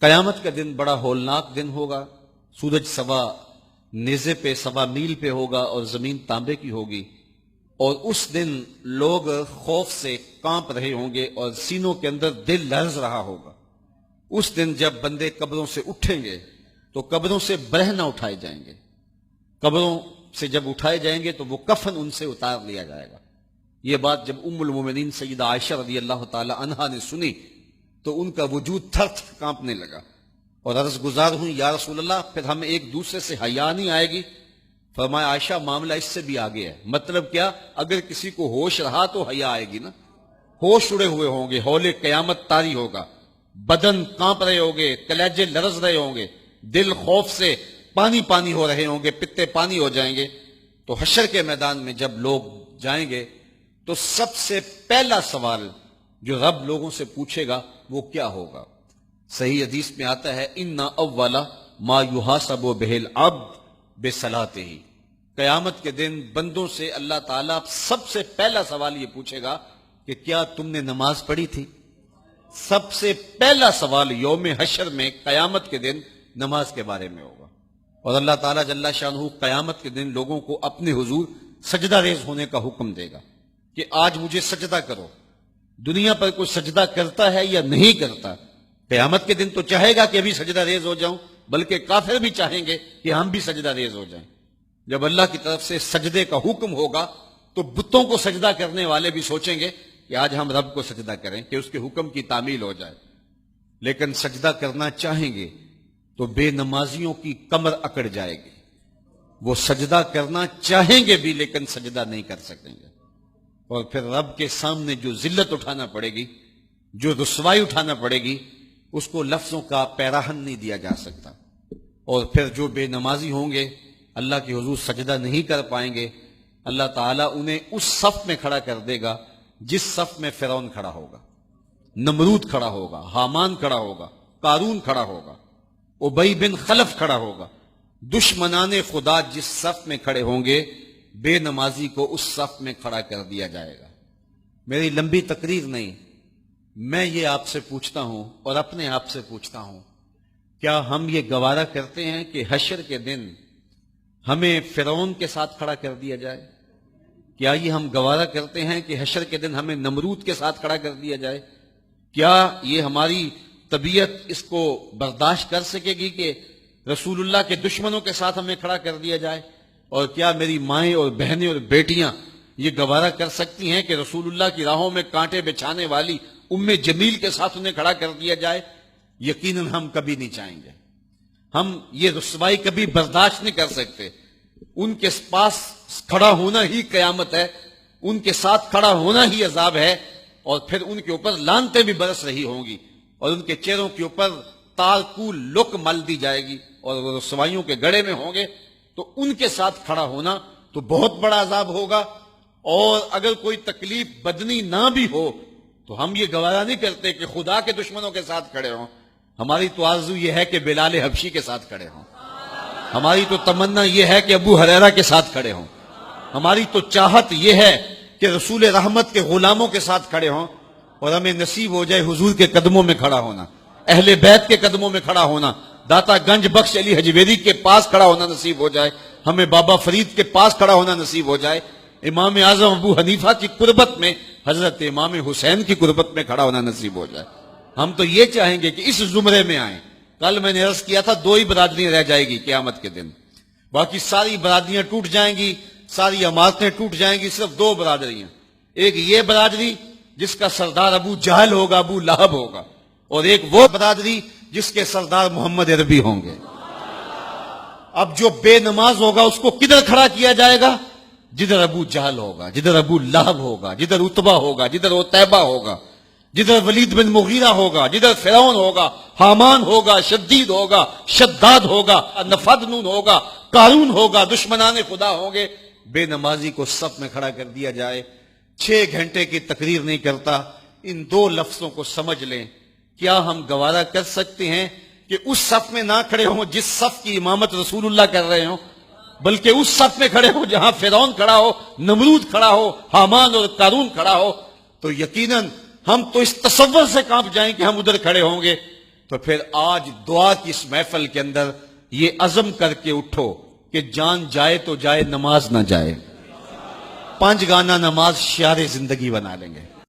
قیامت کا دن بڑا ہولناک دن ہوگا. سورج سوا نیزے پہ، سوا میل پہ ہوگا اور زمین تانبے کی ہوگی، اور اس دن لوگ خوف سے کانپ رہے ہوں گے اور سینوں کے اندر دل لرز رہا ہوگا. اس دن جب بندے قبروں سے اٹھیں گے تو قبروں سے برہ نہ اٹھائے جائیں گے. قبروں سے جب اٹھائے جائیں گے تو وہ کفن ان سے اتار لیا جائے گا. یہ بات جب ام المومنین سیدہ عائشہ رضی اللہ تعالی عنہا نے سنی تو ان کا وجود تھر تھر کانپنے لگا اور عرض گزار ہوئی، یا رسول اللہ پھر ہمیں ایک دوسرے سے حیا نہیں آئے گی؟ فرمایا عائشہ معاملہ اس سے بھی آگے ہے. مطلب کیا؟ اگر کسی کو ہوش رہا تو حیا آئے گی نا. ہوش اڑے ہوئے ہوں گے، ہول قیامت طاری ہوگا، بدن کانپ رہے ہوں گے، کلیجے لرز رہے ہوں گے، دل خوف سے پانی پانی ہو رہے ہوں گے، پتے پانی ہو جائیں گے. تو حشر کے میدان میں جب لوگ جائیں گے تو سب سے پہلا سوال جو رب لوگوں سے پوچھے گا وہ کیا ہوگا؟ صحیح حدیث میں آتا ہے، ان اولا ما یحاسب بہ العبد بصلاۃہ. قیامت کے دن بندوں سے اللہ تعالیٰ سب سے پہلا سوال یہ پوچھے گا کہ کیا تم نے نماز پڑھی تھی؟ سب سے پہلا سوال یوم حشر میں قیامت کے دن نماز کے بارے میں ہوگا. اور اللہ تعالیٰ جل شانہ قیامت کے دن لوگوں کو اپنے حضور سجدہ ریز ہونے کا حکم دے گا کہ آج مجھے سجدہ کرو. دنیا پر کوئی سجدہ کرتا ہے یا نہیں کرتا؟ قیامت کے دن تو چاہے گا کہ ابھی سجدہ ریز ہو جاؤں، بلکہ کافر بھی چاہیں گے کہ ہم بھی سجدہ ریز ہو جائیں. جب اللہ کی طرف سے سجدے کا حکم ہوگا تو بتوں کو سجدہ کرنے والے بھی سوچیں گے کہ آج ہم رب کو سجدہ کریں کہ اس کے حکم کی تعمیل ہو جائے. لیکن سجدہ کرنا چاہیں گے تو بے نمازیوں کی کمر اکڑ جائے گی. وہ سجدہ کرنا چاہیں گے بھی لیکن سجدہ نہیں کر سکیں گے. اور پھر رب کے سامنے جو ذلت اٹھانا پڑے گی، جو رسوائی اٹھانا پڑے گی، اس کو لفظوں کا پیراہن نہیں دیا جا سکتا. اور پھر جو بے نمازی ہوں گے، اللہ کے حضور سجدہ نہیں کر پائیں گے، اللہ تعالیٰ انہیں اس صف میں کھڑا کر دے گا جس صف میں فرعون کھڑا ہوگا، نمرود کھڑا ہوگا، حامان کھڑا ہوگا، قارون کھڑا ہوگا، ابی بن خلف کھڑا ہوگا. دشمنان خدا جس صف میں کھڑے ہوں گے، بے نمازی کو اس صف میں کھڑا کر دیا جائے گا. میری لمبی تقریر نہیں، میں یہ آپ سے پوچھتا ہوں اور اپنے آپ سے پوچھتا ہوں، کیا ہم یہ گوارا کرتے ہیں کہ حشر کے دن ہمیں فرعون کے ساتھ کھڑا کر دیا جائے؟ کیا یہ ہم گوارا کرتے ہیں کہ حشر کے دن ہمیں نمرود کے ساتھ کھڑا کر دیا جائے؟ کیا یہ ہماری طبیعت اس کو برداشت کر سکے گی کہ رسول اللہ کے دشمنوں کے ساتھ ہمیں کھڑا کر دیا جائے؟ اور کیا میری مائیں اور بہنیں اور بیٹیاں یہ گوارا کر سکتی ہیں کہ رسول اللہ کی راہوں میں کانٹے بچھانے والی ام جمیل کے ساتھ انہیں کھڑا کر دیا جائے؟ یقیناً ہم کبھی نہیں چاہیں گے. ہم یہ رسوائی کبھی برداشت نہیں کر سکتے. ان کے پاس کھڑا ہونا ہی قیامت ہے، ان کے ساتھ کھڑا ہونا ہی عذاب ہے، اور پھر ان کے اوپر لعنتیں بھی برس رہی ہوں گی اور ان کے چہروں کے اوپر تالکو لک مل دی جائے گی اور وہ رسوائیوں کے گڑے میں ہوں گے. تو ان کے ساتھ کھڑا ہونا تو بہت بڑا عذاب ہوگا. اور اگر کوئی تکلیف بدنی نہ بھی ہو تو ہم یہ گوارا نہیں کرتے کہ خدا کے دشمنوں کے ساتھ کھڑے ہوں. ہماری تو آرزو یہ ہے کہ بلال حبشی کے ساتھ کھڑے ہوں. ہماری تو تمنا یہ ہے کہ ابو ہریرہ کے ساتھ کھڑے ہوں. ہماری تو چاہت یہ ہے کہ رسول رحمت کے غلاموں کے ساتھ کھڑے ہوں. اور ہمیں نصیب ہو جائے حضور کے قدموں میں کھڑا ہونا، اہل بیت کے قدموں میں کھڑا ہونا، داتا گنج بخش علی حجویری کے پاس کھڑا ہونا نصیب ہو جائے، ہمیں بابا فرید کے پاس کھڑا ہونا نصیب ہو جائے، امام اعظم ابو حنیفہ کی قربت میں، حضرت امام حسین کی قربت میں کھڑا ہونا نصیب ہو جائے. ہم تو یہ چاہیں گے کہ اس زمرے میں آئیں. کل میں نے عرض کیا تھا 2 ہی برادریاں رہ جائے گی قیامت کے دن، باقی ساری برادریاں ٹوٹ جائیں گی، ساری عمارتیں ٹوٹ جائیں گی. صرف 2 برادریاں، ایک یہ برادری جس کا سردار ابو جہل ہوگا، ابو لہب ہوگا، اور ایک وہ برادری جس کے سردار محمد عربی ہوں گے. اب جو بے نماز ہوگا اس کو کدھر کھڑا کیا جائے گا؟ جدھر ابو جہل ہوگا، جدھر ابو لہب ہوگا، جدھر عتبہ ہوگا، جدھر عتیبہ ہوگا، جدھر ولید بن مغیرہ ہوگا، جدھر فرعون ہوگا، حامان ہوگا، شدید ہوگا، شداد ہوگا، نفدنون ہوگا، قارون ہوگا، دشمنان خدا ہوں گے. بے نمازی کو صف میں کھڑا کر دیا جائے. 6 گھنٹے کی تقریر نہیں کرتا، ان 2 لفظوں کو سمجھ لیں. کیا ہم گوارا کر سکتے ہیں کہ اس صف میں نہ کھڑے ہوں جس صف کی امامت رسول اللہ کر رہے ہوں، بلکہ اس صف میں کھڑے ہوں جہاں فرعون کھڑا ہو، نمرود کھڑا ہو، حامان اور قارون کھڑا ہو؟ تو یقیناً ہم تو اس تصور سے کانپ جائیں کہ ہم ادھر کھڑے ہوں گے تو پھر آج دعا کی اس محفل کے اندر یہ عزم کر کے اٹھو کہ جان جائے تو جائے، نماز نہ جائے. 5 گانا نماز شعار زندگی بنا لیں گے.